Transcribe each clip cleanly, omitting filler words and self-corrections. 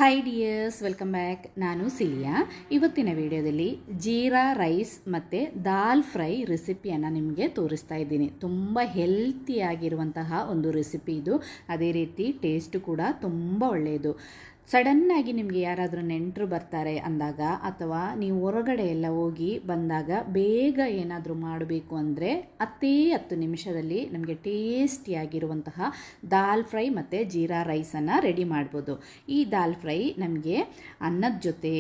Hi dears, welcome back. ನಾನು cilia. ಇವತ್ತಿನ ವಿಡಿಯೋದಲ್ಲಿ ಜೀರಾ ರೈಸ್ ಮತ್ತು ದಾಲ್ ಫ್ರೈ ರೆಸಿಪಿಯನ್ನು ನಿಮಗೆ ತೋರಿಸ್ತಾ ಇದ್ದೀನಿ. ತುಂಬ ಹೆಲ್ತಿಯಾಗಿರುವಂತಹ ಒಂದು ರೆಸಿಪಿ ಇದು. ಅದೇ ರೀತಿ ಟೇಸ್ಟು ಕೂಡ ತುಂಬ ಒಳ್ಳೆಯದು. ಸಡನ್ನಾಗಿ ನಿಮಗೆ ಯಾರಾದರೂ ನೆಂಟರು ಬರ್ತಾರೆ ಅಂದಾಗ ಅಥವಾ ನೀವು ಹೊರಗಡೆ ಎಲ್ಲ ಹೋಗಿ ಬಂದಾಗ ಬೇಗ ಏನಾದರೂ ಮಾಡಬೇಕು ಅಂದರೆ 10 ನಿಮಿಷದಲ್ಲಿ ನಮಗೆ ಟೇಸ್ಟಿಯಾಗಿರುವಂತಹ ದಾಲ್ ಫ್ರೈ ಮತ್ತು ಜೀರಾ ರೈಸನ್ನು ರೆಡಿ ಮಾಡ್ಬೋದು. ಈ ದಾಲ್ ಫ್ರೈ ನಮಗೆ ಅನ್ನದ ಜೊತೆ,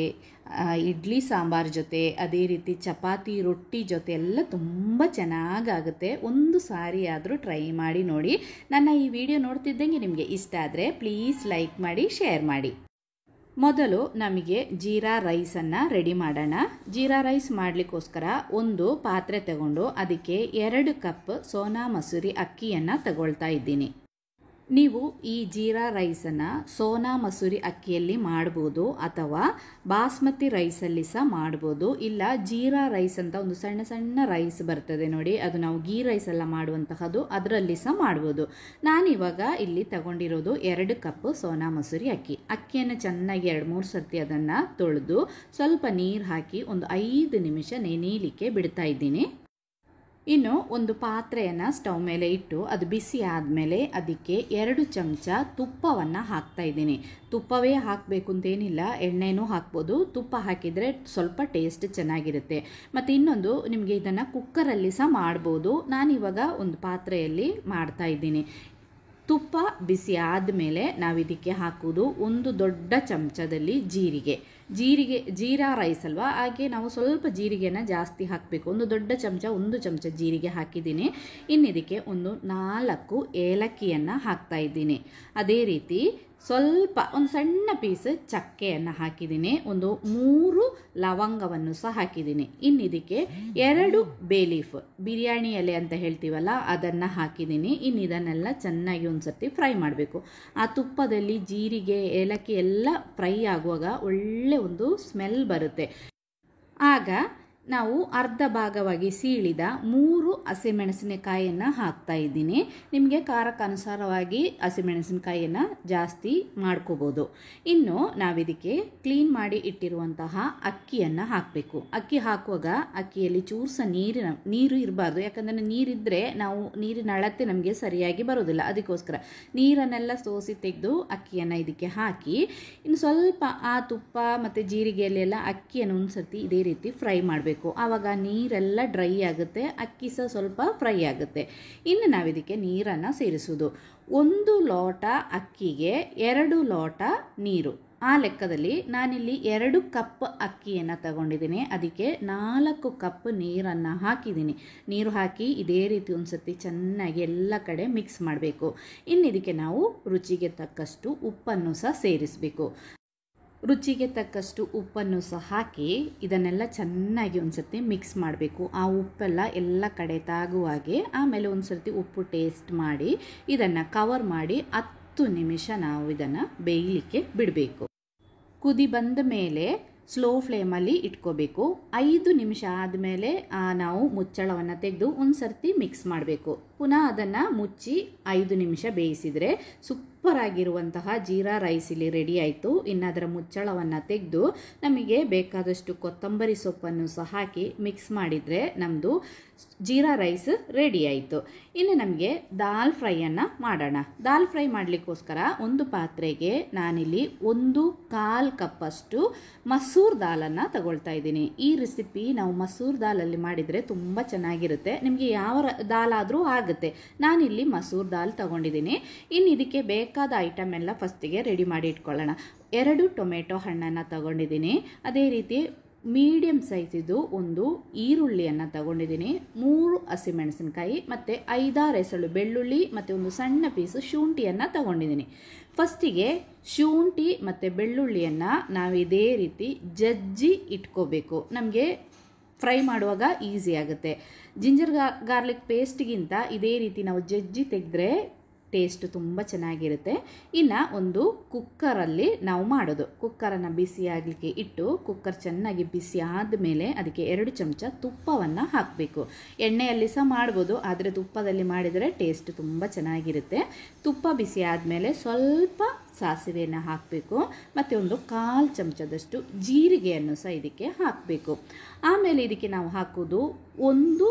ಇಡ್ಲಿ ಸಾಂಬಾರ್ ಜೊತೆ, ಅದೇ ರೀತಿ ಚಪಾತಿ ರೊಟ್ಟಿ ಜೊತೆ ಎಲ್ಲ ತುಂಬ ಚೆನ್ನಾಗಾಗುತ್ತೆ. ಒಂದು ಸಾರಿ ಆದರೂ ಟ್ರೈ ಮಾಡಿ ನೋಡಿ. ನನ್ನ ಈ ವಿಡಿಯೋ ನೋಡ್ತಿದ್ದಂಗೆ ನಿಮಗೆ ಇಷ್ಟ ಆದರೆ ಪ್ಲೀಸ್ ಲೈಕ್ ಮಾಡಿ, ಶೇರ್ ಮಾಡಿ. ಮೊದಲು ನಮಗೆ ಜೀರಾ ರೈಸನ್ನು ರೆಡಿ ಮಾಡೋಣ. ಜೀರಾ ರೈಸ್ ಮಾಡಲಿಕ್ಕೋಸ್ಕರ ಒಂದು ಪಾತ್ರೆ ತಗೊಂಡು ಅದಕ್ಕೆ 2 ಕಪ್ ಸೋನಾ ಮಸೂರಿ ಅಕ್ಕಿಯನ್ನು ತಗೊಳ್ತಾ ಇದ್ದೀನಿ. ನೀವು ಈ ಜೀರಾ ರೈಸನ್ನು ಸೋನಾ ಮಸೂರಿ ಅಕ್ಕಿಯಲ್ಲಿ ಮಾಡ್ಬೋದು ಅಥವಾ ಬಾಸ್ಮತಿ ರೈಸಲ್ಲಿ ಸಹ ಮಾಡ್ಬೋದು. ಇಲ್ಲ ಜೀರಾ ರೈಸ್ ಅಂತ ಒಂದು ಸಣ್ಣ ಸಣ್ಣ ರೈಸ್ ಬರ್ತದೆ ನೋಡಿ, ಅದು ನಾವು ಗೀ ರೈಸ್ ಎಲ್ಲ ಮಾಡುವಂತಹದ್ದು, ಅದರಲ್ಲಿ ಸಹ ಮಾಡ್ಬೋದು. ನಾನಿವಾಗ ಇಲ್ಲಿ ತಗೊಂಡಿರೋದು 2 ಕಪ್ ಸೋನಾ ಮಸೂರಿ ಅಕ್ಕಿಯನ್ನು ಚೆನ್ನಾಗಿ 2-3 ಸರ್ತಿ ಅದನ್ನು ತೊಳೆದು ಸ್ವಲ್ಪ ನೀರು ಹಾಕಿ ಒಂದು 5 ನಿಮಿಷ ನೆನೆಯಲಿಕ್ಕೆ ಬಿಡ್ತಾ ಇದ್ದೀನಿ. ಇನ್ನು ಒಂದು ಪಾತ್ರೆಯನ್ನು ಸ್ಟವ್ ಮೇಲೆ ಇಟ್ಟು ಅದು ಬಿಸಿ ಆದಮೇಲೆ ಅದಕ್ಕೆ 2 ಚಮಚ ತುಪ್ಪವನ್ನು ಹಾಕ್ತಾ ಇದ್ದೀನಿ. ತುಪ್ಪವೇ ಹಾಕಬೇಕು ಅಂತೇನಿಲ್ಲ, ಎಣ್ಣೆನೂ ಹಾಕ್ಬೋದು. ತುಪ್ಪ ಹಾಕಿದರೆ ಸ್ವಲ್ಪ ಟೇಸ್ಟ್ ಚೆನ್ನಾಗಿರುತ್ತೆ. ಮತ್ತು ಇನ್ನೊಂದು, ನಿಮಗೆ ಇದನ್ನು ಕುಕ್ಕರಲ್ಲಿ ಸಹ ಮಾಡ್ಬೋದು. ನಾನಿವಾಗ ಒಂದು ಪಾತ್ರೆಯಲ್ಲಿ ಮಾಡ್ತಾ ಇದ್ದೀನಿ. ತುಪ್ಪ ಬಿಸಿ ಆದಮೇಲೆ ನಾವು ಇದಕ್ಕೆ ಹಾಕೋದು 1 ದೊಡ್ಡ ಚಮಚದಲ್ಲಿ ಜೀರಾ ರೈಸ್ ಅಲ್ವಾ, ಹಾಗೆ ನಾವು ಸ್ವಲ್ಪ ಜೀರಿಗೆನ ಜಾಸ್ತಿ ಹಾಕಬೇಕು. 1 ದೊಡ್ಡ ಚಮಚ 1 ಚಮಚ ಜೀರಿಗೆ ಹಾಕಿದ್ದೀನಿ. ಇನ್ನು ಇದಕ್ಕೆ 4 ಏಲಕ್ಕಿಯನ್ನು ಹಾಕ್ತಾ ಇದ್ದೀನಿ. ಅದೇ ರೀತಿ ಸ್ವಲ್ಪ ಒಂದು ಸಣ್ಣ ಪೀಸ್ ಚಕ್ಕೆಯನ್ನು ಹಾಕಿದ್ದೀನಿ. 3 ಲವಂಗವನ್ನು ಸಹ ಹಾಕಿದ್ದೀನಿ. ಇನ್ನು ಇದಕ್ಕೆ 2 ಬೇ ಲೀಫ್, ಬಿರಿಯಾನಿ ಎಲೆ ಅಂತ ಹೇಳ್ತೀವಲ್ಲ, ಅದನ್ನು ಹಾಕಿದ್ದೀನಿ. ಇನ್ನು ಇದನ್ನೆಲ್ಲ ಚೆನ್ನಾಗಿ ಒಂದು ಸರ್ತಿ ಫ್ರೈ ಮಾಡಬೇಕು. ಆ ತುಪ್ಪದಲ್ಲಿ ಜೀರಿಗೆ ಏಲಕ್ಕಿ ಎಲ್ಲ ಫ್ರೈ ಆಗುವಾಗ ಒಳ್ಳೆ ಒಂದು ಸ್ಮೆಲ್ ಬರುತ್ತೆ. ಆಗ ನಾವು ಅರ್ಧ ಭಾಗವಾಗಿ ಸೀಳಿದ 3 ಹಸಿಮೆಣಸಿನಕಾಯಿಯನ್ನು ಹಾಕ್ತಾ ಇದ್ದೀನಿ. ನಿಮಗೆ ಖಾರಕ್ಕನುಸಾರವಾಗಿ ಹಸಿಮೆಣಸಿನಕಾಯಿಯನ್ನು ಜಾಸ್ತಿ ಮಾಡ್ಕೋಬೋದು. ಇನ್ನು ನಾವಿದಕ್ಕೆ ಕ್ಲೀನ್ ಮಾಡಿ ಇಟ್ಟಿರುವಂತಹ ಅಕ್ಕಿಯನ್ನು ಹಾಕಬೇಕು. ಅಕ್ಕಿ ಹಾಕುವಾಗ ಅಕ್ಕಿಯಲ್ಲಿ ಚೂರು ಸಹ ನೀರು ಇರಬಾರ್ದು. ಯಾಕಂದರೆ ನೀರಿದ್ದರೆ ನಾವು ನೀರಿನ ಅಳತೆ ನಮಗೆ ಸರಿಯಾಗಿ ಬರೋದಿಲ್ಲ. ಅದಕ್ಕೋಸ್ಕರ ನೀರನ್ನೆಲ್ಲ ಸೋಸಿ ತೆಗೆದು ಅಕ್ಕಿಯನ್ನು ಇದಕ್ಕೆ ಹಾಕಿ ಇನ್ನು ಸ್ವಲ್ಪ ಆ ತುಪ್ಪ ಮತ್ತು ಜೀರಿಗೆಯಲ್ಲೆಲ್ಲ ಅಕ್ಕಿಯನ್ನು ಒಂದು ಸರ್ತಿ ಇದೇ ರೀತಿ ಫ್ರೈ ಮಾಡಬೇಕು. ಆವಾಗ ನೀರೆಲ್ಲ ಡ್ರೈ ಆಗುತ್ತೆ, ಅಕ್ಕಿ ಸಹ ಸ್ವಲ್ಪ ಫ್ರೈ ಆಗುತ್ತೆ. ಇನ್ನು ನಾವಿದಕ್ಕೆ ನೀರನ್ನು ಸೇರಿಸೋದು. 1 ಲೋಟ ಅಕ್ಕಿಗೆ 2 ಲೋಟ ನೀರು. ಆ ಲೆಕ್ಕದಲ್ಲಿ ನಾನಿಲ್ಲಿ 2 ಕಪ್ ಅಕ್ಕಿಯನ್ನು ತಗೊಂಡಿದ್ದೀನಿ. ಅದಕ್ಕೆ 4 ಕಪ್ ನೀರನ್ನು ಹಾಕಿದ್ದೀನಿ. ನೀರು ಹಾಕಿ ಇದೇ ರೀತಿ ಒಂದು ಸರ್ತಿ ಚೆನ್ನಾಗಿ ಎಲ್ಲ ಕಡೆ ಮಿಕ್ಸ್ ಮಾಡಬೇಕು. ಇನ್ನು ಇದಕ್ಕೆ ನಾವು ರುಚಿಗೆ ತಕ್ಕಷ್ಟು ಉಪ್ಪನ್ನು ಸಹ ಸೇರಿಸಬೇಕು. ರುಚಿಗೆ ತಕ್ಕಷ್ಟು ಉಪ್ಪನ್ನು ಸಹ ಹಾಕಿ ಇದನ್ನೆಲ್ಲ ಚೆನ್ನಾಗಿ ಒಂದು ಸರ್ತಿ ಮಿಕ್ಸ್ ಮಾಡಬೇಕು. ಆ ಉಪ್ಪೆಲ್ಲ ಎಲ್ಲ ಕಡೆ ತಾಗುವ ಹಾಗೆ. ಆಮೇಲೆ ಒಂದು ಸರ್ತಿ ಉಪ್ಪು ಟೇಸ್ಟ್ ಮಾಡಿ ಇದನ್ನು ಕವರ್ ಮಾಡಿ 10 ನಿಮಿಷ ನಾವು ಇದನ್ನು ಬೇಯಲಿಕ್ಕೆ ಬಿಡಬೇಕು. ಕುದಿ ಬಂದ ಮೇಲೆ ಸ್ಲೋ ಫ್ಲೇಮಲ್ಲಿ ಇಟ್ಕೋಬೇಕು. 5 ನಿಮಿಷ ಆದಮೇಲೆ ನಾವು ಮುಚ್ಚಳವನ್ನು ತೆಗೆದು ಒಂದು ಸರ್ತಿ ಮಿಕ್ಸ್ ಮಾಡಬೇಕು. ಪುನಃ ಅದನ್ನು ಮುಚ್ಚಿ 5 ನಿಮಿಷ ಬೇಯಿಸಿದರೆ ಸೂಪರಾಗಿರುವಂತಹ ಜೀರಾ ರೈಸ್ ಇಲ್ಲಿ ರೆಡಿ ಆಯಿತು. ಇನ್ನು ಅದರ ಮುಚ್ಚಳವನ್ನು ತೆಗೆದು ನಮಗೆ ಬೇಕಾದಷ್ಟು ಕೊತ್ತಂಬರಿ ಸೊಪ್ಪನ್ನು ಸಹ ಹಾಕಿ ಮಿಕ್ಸ್ ಮಾಡಿದರೆ ನಮ್ಮದು ಜೀರಾ ರೈಸ್ ರೆಡಿ ಆಯಿತು. ಇನ್ನು ನಮಗೆ ದಾಲ್ ಫ್ರೈಯನ್ನು ಮಾಡೋಣ. ದಾಲ್ ಫ್ರೈ ಮಾಡಲಿಕ್ಕೋಸ್ಕರ ಒಂದು ಪಾತ್ರೆಗೆ ನಾನಿಲ್ಲಿ 1/4 ಕಪ್ಪಷ್ಟು ಮಸೂರ್ ದಾಲನ್ನು ತಗೊಳ್ತಾ ಇದ್ದೀನಿ. ಈ ರೆಸಿಪಿ ನಾವು ಮಸೂರ್ ದಾಲಲ್ಲಿ ಮಾಡಿದರೆ ತುಂಬ ಚೆನ್ನಾಗಿರುತ್ತೆ. ನಿಮಗೆ ಯಾವ ದಾಲ್ ಆದರೂ ಆಗುತ್ತೆ. ನಾನಿಲ್ಲಿ ಮಸೂರ್ ದಾಲ್ ತಗೊಂಡಿದ್ದೀನಿ. ಇನ್ನು ಇದಕ್ಕೆ ಬೇಕಾದ ಐಟಮ್ ಎಲ್ಲ ಫಸ್ಟಿಗೆ ರೆಡಿ ಮಾಡಿ ಇಟ್ಕೊಳ್ಳೋಣ. 2 ಟೊಮೆಟೊ ಹಣ್ಣನ್ನು ತಗೊಂಡಿದ್ದೀನಿ. ಅದೇ ರೀತಿ ಮೀಡಿಯಮ್ ಸೈಜಿದು 1 ಈರುಳ್ಳಿಯನ್ನು ತಗೊಂಡಿದ್ದೀನಿ. 3 ಹಸಿಮೆಣಸಿನಕಾಯಿ ಮತ್ತು 5-6 ಎಸಳು ಬೆಳ್ಳುಳ್ಳಿ ಮತ್ತು ಒಂದು ಸಣ್ಣ ಪೀಸು ಶುಂಠಿಯನ್ನು ತಗೊಂಡಿದ್ದೀನಿ. ಫಸ್ಟಿಗೆ ಶುಂಠಿ ಮತ್ತು ಬೆಳ್ಳುಳ್ಳಿಯನ್ನು ನಾವು ಇದೇ ರೀತಿ ಜಜ್ಜಿ ಇಟ್ಕೋಬೇಕು. ನಮಗೆ ಫ್ರೈ ಮಾಡುವಾಗ ಈಸಿ ಆಗುತ್ತೆ. ಜಿಂಜರ್ ಗಾರ್ಲಿಕ್ ಪೇಸ್ಟ್ಗಿಂತ ಇದೇ ರೀತಿ ನಾವು ಜಜ್ಜಿ ತೆಗೆದ್ರೆ ಟೇಸ್ಟ್ ತುಂಬ ಚೆನ್ನಾಗಿರುತ್ತೆ. ಇನ್ನು ಒಂದು ಕುಕ್ಕರಲ್ಲಿ ನಾವು ಮಾಡೋದು, ಕುಕ್ಕರನ್ನು ಬಿಸಿ ಆಗಲಿಕ್ಕೆ ಇಟ್ಟು ಕುಕ್ಕರ್ ಚೆನ್ನಾಗಿ ಬಿಸಿ ಆದಮೇಲೆ ಅದಕ್ಕೆ 2 ಚಮಚ ತುಪ್ಪವನ್ನು ಹಾಕಬೇಕು. ಎಣ್ಣೆಯಲ್ಲಿ ಸಹ ಮಾಡ್ಬೋದು, ಆದರೆ ತುಪ್ಪದಲ್ಲಿ ಮಾಡಿದರೆ ಟೇಸ್ಟ್ ತುಂಬ ಚೆನ್ನಾಗಿರುತ್ತೆ. ತುಪ್ಪ ಬಿಸಿ ಆದಮೇಲೆ ಸ್ವಲ್ಪ ಸಾಸಿವೆಯನ್ನು ಹಾಕಬೇಕು ಮತ್ತು ಒಂದು 1/4 ಚಮಚದಷ್ಟು ಜೀರಿಗೆಯನ್ನು ಸಹ ಇದಕ್ಕೆ ಹಾಕಬೇಕು. ಆಮೇಲೆ ಇದಕ್ಕೆ ನಾವು ಹಾಕೋದು 1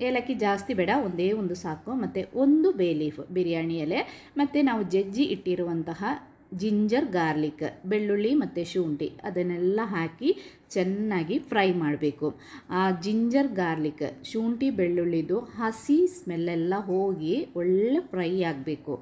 ಏಲಕ್ಕಿ ಜಾಸ್ತಿ ಬೇಡ, ಒಂದೇ ಒಂದು ಸಾಕು, ಮತ್ತು 1 ಬೇ ಲೀಫ್ ಬಿರಿಯಾನಿ ಎಲೆ, ಮತ್ತು ನಾವು ಜಜ್ಜಿ ಇಟ್ಟಿರುವಂತಹ ಜಿಂಜರ್ ಗಾರ್ಲಿಕ್, ಬೆಳ್ಳುಳ್ಳಿ ಮತ್ತು ಶುಂಠಿ ಅದನ್ನೆಲ್ಲ ಹಾಕಿ ಚೆನ್ನಾಗಿ ಫ್ರೈ ಮಾಡಬೇಕು. ಆ ಜಿಂಜರ್ ಗಾರ್ಲಿಕ್, ಶುಂಠಿ ಬೆಳ್ಳುಳ್ಳಿದು ಹಸಿ ಸ್ಮೆಲ್ಲೆಲ್ಲ ಹೋಗಿ ಒಳ್ಳೆ ಫ್ರೈ ಆಗಬೇಕು.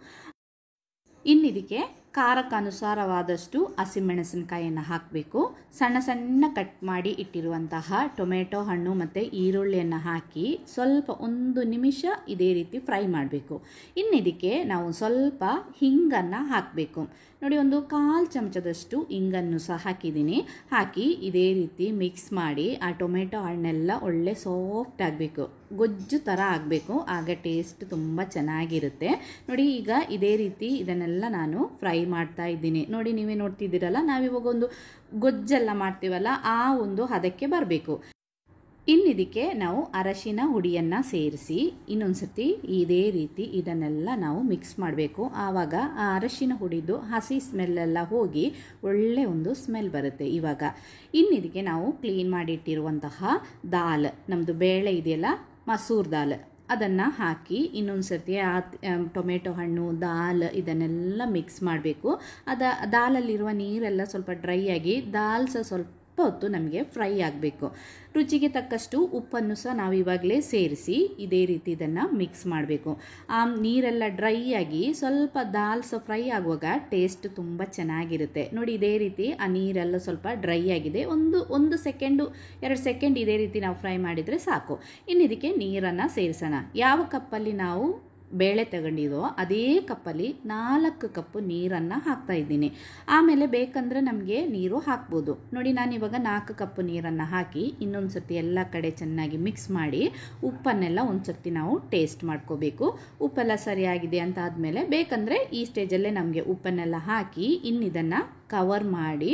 ಇನ್ನಿದಕ್ಕೆ ಖಾರಕ್ಕನುಸಾರವಾದಷ್ಟು ಹಸಿಮೆಣಸಿನಕಾಯಿಯನ್ನು ಹಾಕಬೇಕು. ಸಣ್ಣ ಸಣ್ಣ ಕಟ್ ಮಾಡಿ ಇಟ್ಟಿರುವಂತಹ ಟೊಮೆಟೊ ಹಣ್ಣು ಮತ್ತು ಈರುಳ್ಳಿಯನ್ನು ಹಾಕಿ ಸ್ವಲ್ಪ 1 ನಿಮಿಷ ಇದೇ ರೀತಿ ಫ್ರೈ ಮಾಡಬೇಕು. ಇನ್ನಿದಕ್ಕೆ ನಾವು ಸ್ವಲ್ಪ ಹಿಂಗನ್ನು ಹಾಕಬೇಕು. ನೋಡಿ, ಒಂದು 1/4 ಚಮಚದಷ್ಟು ಹಿಂಗನ್ನು ಸಹ ಹಾಕಿದ್ದೀನಿ. ಹಾಕಿ ಇದೇ ರೀತಿ ಮಿಕ್ಸ್ ಮಾಡಿ ಆ ಟೊಮೆಟೊ ಹಣ್ಣೆಲ್ಲ ಒಳ್ಳೆ ಸಾಫ್ಟ್ ಆಗಬೇಕು, ಗೊಜ್ಜು ಥರ ಆಗಬೇಕು, ಆಗ ಟೇಸ್ಟ್ ತುಂಬ ಚೆನ್ನಾಗಿರುತ್ತೆ. ನೋಡಿ, ಈಗ ಇದೇ ರೀತಿ ಇದನ್ನೆಲ್ಲ ನಾನು ಫ್ರೈ ಮಾಡ್ತಾ ಇದ್ದೀನಿ. ನೋಡಿ, ನೀವೇ ನೋಡ್ತಿದ್ದೀರಲ್ಲ, ನಾವಿವಾಗ ಒಂದು ಗೊಜ್ಜೆಲ್ಲ ಮಾಡ್ತೀವಲ್ಲ ಆ ಒಂದು ಹದಕ್ಕೆ ಬರಬೇಕು. ಇನ್ನಿದಕ್ಕೆ ನಾವು ಅರಶಿನ ಹುಡಿಯನ್ನು ಸೇರಿಸಿ ಇನ್ನೊಂದು ಸರ್ತಿ ಇದೇ ರೀತಿ ಇದನ್ನೆಲ್ಲ ನಾವು ಮಿಕ್ಸ್ ಮಾಡಬೇಕು. ಆವಾಗ ಆ ಅರಶಿನ ಹುಡಿದು ಹಸಿ ಸ್ಮೆಲ್ಲೆಲ್ಲ ಹೋಗಿ ಒಳ್ಳೆ ಒಂದು ಸ್ಮೆಲ್ ಬರುತ್ತೆ. ಇವಾಗ ಇನ್ನಿದಕ್ಕೆ ನಾವು ಕ್ಲೀನ್ ಮಾಡಿಟ್ಟಿರುವಂತಹ ದಾಲ್, ನಮ್ಮದು ಬೇಳೆ ಇದೆಯಲ್ಲ, ಮಸೂರ್ ದಾಲ್, ಅದನ್ನು ಹಾಕಿ ಇನ್ನೊಂದು ಸರ್ತಿ ಆ ಟೊಮೆಟೊ ಹಣ್ಣು, ದಾಲ್ ಇದನ್ನೆಲ್ಲ ಮಿಕ್ಸ್ ಮಾಡಬೇಕು. ದಾಲಲ್ಲಿರುವ ನೀರೆಲ್ಲ ಸ್ವಲ್ಪ ಡ್ರೈ ಆಗಿ ದಾಲ್ ಸಹ ಸ್ವಲ್ಪ ಹೊತ್ತು ನಮಗೆ ಫ್ರೈ ಆಗಬೇಕು. ರುಚಿಗೆ ತಕ್ಕಷ್ಟು ಉಪ್ಪನ್ನು ಸಹ ನಾವು ಇವಾಗಲೇ ಸೇರಿಸಿ ಇದೇ ರೀತಿ ಇದನ್ನು ಮಿಕ್ಸ್ ಮಾಡಬೇಕು. ಆ ನೀರೆಲ್ಲ ಡ್ರೈ ಆಗಿ ಸ್ವಲ್ಪ ದಾಲ್ ಸಹ ಫ್ರೈ ಆಗುವಾಗ ಟೇಸ್ಟ್ ತುಂಬ ಚೆನ್ನಾಗಿರುತ್ತೆ. ನೋಡಿ, ಇದೇ ರೀತಿ ಆ ನೀರೆಲ್ಲ ಸ್ವಲ್ಪ ಡ್ರೈ ಆಗಿದೆ, ಒಂದು ಸೆಕೆಂಡು 2 ಸೆಕೆಂಡ್ ಇದೇ ರೀತಿ ನಾವು ಫ್ರೈ ಮಾಡಿದರೆ ಸಾಕು. ಇನ್ನು ಇದಕ್ಕೆ ನೀರನ್ನು ಸೇರಿಸೋಣ. ಯಾವ ಕಪ್ಪಲ್ಲಿ ನಾವು ಬೇಳೆ ತಗೊಂಡಿದ್ದೋ ಅದೇ ಕಪ್ಪಲ್ಲಿ 4 ಕಪ್ಪು ನೀರನ್ನು ಹಾಕ್ತಾ ಇದ್ದೀನಿ. ಆಮೇಲೆ ಬೇಕಂದರೆ ನಮಗೆ ನೀರು ಹಾಕ್ಬೋದು. ನೋಡಿ, ನಾನಿವಾಗ 4 ಕಪ್ಪು ನೀರನ್ನು ಹಾಕಿ ಇನ್ನೊಂದು ಸರ್ತಿ ಎಲ್ಲ ಕಡೆ ಚೆನ್ನಾಗಿ ಮಿಕ್ಸ್ ಮಾಡಿ ಉಪ್ಪನ್ನೆಲ್ಲ ಒಂದು ಸರ್ತಿ ನಾವು ಟೇಸ್ಟ್ ಮಾಡ್ಕೋಬೇಕು. ಉಪ್ಪೆಲ್ಲ ಸರಿಯಾಗಿದೆ ಅಂತ ಆದಮೇಲೆ ಬೇಕಂದರೆ ಈ ಸ್ಟೇಜಲ್ಲೇ ನಮಗೆ ಉಪ್ಪನ್ನೆಲ್ಲ ಹಾಕಿ ಇನ್ನಿದನ್ನು ಕವರ್ ಮಾಡಿ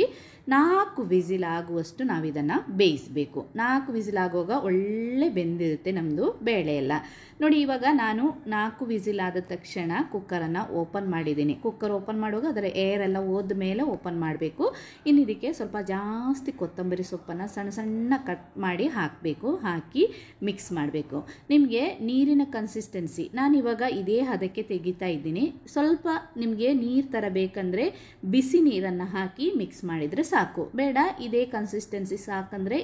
4 ವಿಸಿಲ್ ಆಗುವಷ್ಟು ನಾವು ಇದನ್ನು ಬೇಯಿಸಬೇಕು. 4 ವಿಸಿಲ್ ಆಗುವಾಗ ಒಳ್ಳೆ ಬೆಂದಿರುತ್ತೆ ನಮ್ಮದು ಬೇಳೆ ಎಲ್ಲ. ನೋಡಿ, ಇವಾಗ ನಾನು 4 ವಿಸಿಲ್ ಆದ ತಕ್ಷಣ ಕುಕ್ಕರನ್ನು ಓಪನ್ ಮಾಡಿದ್ದೀನಿ. ಕುಕ್ಕರ್ ಓಪನ್ ಮಾಡುವಾಗ ಅದರ ಏರೆಲ್ಲ ಹೋದ ಮೇಲೆ ಓಪನ್ ಮಾಡಬೇಕು. ಇನ್ನು ಇದಕ್ಕೆ ಸ್ವಲ್ಪ ಜಾಸ್ತಿ ಕೊತ್ತಂಬರಿ ಸೊಪ್ಪನ್ನು ಸಣ್ಣ ಸಣ್ಣ ಕಟ್ ಮಾಡಿ ಹಾಕಬೇಕು. ಹಾಕಿ ಮಿಕ್ಸ್ ಮಾಡಬೇಕು. ನಿಮಗೆ ನೀರಿನ ಕನ್ಸಿಸ್ಟೆನ್ಸಿ ನಾನಿವಾಗ ಇದೇ ಹದಕ್ಕೆ ತೆಗಿತಾ ಇದ್ದೀನಿ. ಸ್ವಲ್ಪ ನಿಮಗೆ ನೀರು ಥರ ಬೇಕಂದರೆ ಬಿಸಿ ನೀರನ್ನು ಹಾಕಿ ಮಿಕ್ಸ್ ಮಾಡಿದರೆ ಸಾಕು. ಬೇಡ, ಇದೇ ಕನ್ಸಿಸ್ಟೆನ್ಸಿ ಸಾಕಂದರೆ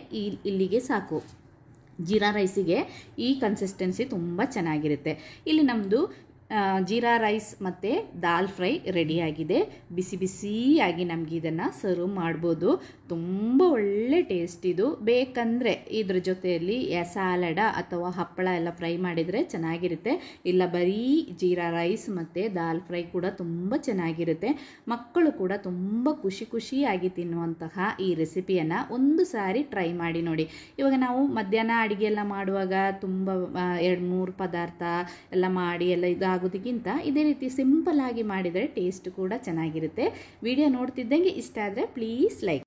ಇಲ್ಲಿಗೆ ಸಾಕು. ಜೀರಾ ರೈಸಿಗೆ ಈ ಕನ್ಸಿಸ್ಟೆನ್ಸಿ ತುಂಬ ಚೆನ್ನಾಗಿರುತ್ತೆ. ಇಲ್ಲಿ ನಮ್ಮದು ಜೀರಾ ರೈಸ್ ಮತ್ತು ದಾಲ್ ಫ್ರೈ ರೆಡಿಯಾಗಿದೆ. ಬಿಸಿ ಬಿಸಿಯಾಗಿ ನಮಗೆ ಇದನ್ನು ಸರ್ವ್ ಮಾಡ್ಬೋದು. ತುಂಬ ಒಳ್ಳೆ ಟೇಸ್ಟ್ ಇದು. ಬೇಕಂದರೆ ಇದ್ರ ಜೊತೆಯಲ್ಲಿ ಸ್ಯಾಲಡ ಅಥವಾ ಹಪ್ಪಳ ಎಲ್ಲ ಫ್ರೈ ಮಾಡಿದರೆ ಚೆನ್ನಾಗಿರುತ್ತೆ. ಇಲ್ಲ ಬರೀ ಜೀರಾ ರೈಸ್ ಮತ್ತು ದಾಲ್ ಫ್ರೈ ಕೂಡ ತುಂಬ ಚೆನ್ನಾಗಿರುತ್ತೆ. ಮಕ್ಕಳು ಕೂಡ ತುಂಬ ಖುಷಿಯಾಗಿ ತಿನ್ನುವಂತಹ ಈ ರೆಸಿಪಿಯನ್ನು ಒಂದು ಸಾರಿ ಟ್ರೈ ಮಾಡಿ ನೋಡಿ. ಇವಾಗ ನಾವು ಮಧ್ಯಾಹ್ನ ಅಡುಗೆ ಎಲ್ಲ ಮಾಡುವಾಗ ತುಂಬ 2-3 ಪದಾರ್ಥ ಎಲ್ಲ ಮಾಡಿ ಎಲ್ಲ ಇದಾಗೋದಕ್ಕಿಂತ ಇದೇ ರೀತಿ ಸಿಂಪಲ್ ಆಗಿ ಮಾಡಿದರೆ ಟೇಸ್ಟ್ ಕೂಡ ಚೆನ್ನಾಗಿರುತ್ತೆ. ವಿಡಿಯೋ ನೋಡ್ತಿದ್ದಂಗೆ ಇಷ್ಟ ಆದರೆ ಪ್ಲೀಸ್ ಲೈಕ್